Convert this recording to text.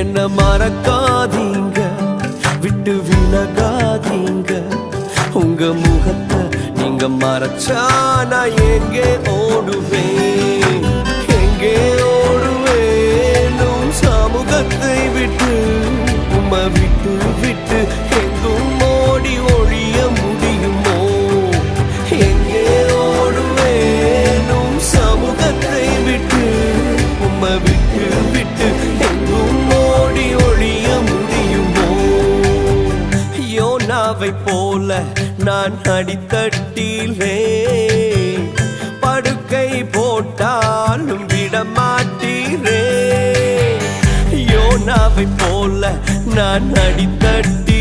என்ன மறக்காதீங்க, விட்டு விலகாதீங்க. உங்க முகத்தை நீங்க மறைச்சா நான் எங்கே ஓடுவேன், எங்கே ஓடுவேன்? உன் சமூகத்தை விட்டு, உம்மை விட்டு விட்டு எங்கும் ஓடி ஒழிய முடியுமோ? எங்கே ஓடுவேன்? உன் சமூகத்தை விட்டு, உம்மை விட்டு விட்டு எங்கும் ஓடி ஒழிய முடியுமோ? யோனாவை போல நான் அடித்தட்டிலே படுக்கை போட்டாலும் விடமாட்டீரே. யோனாவை போல நான் அடித்தட்டி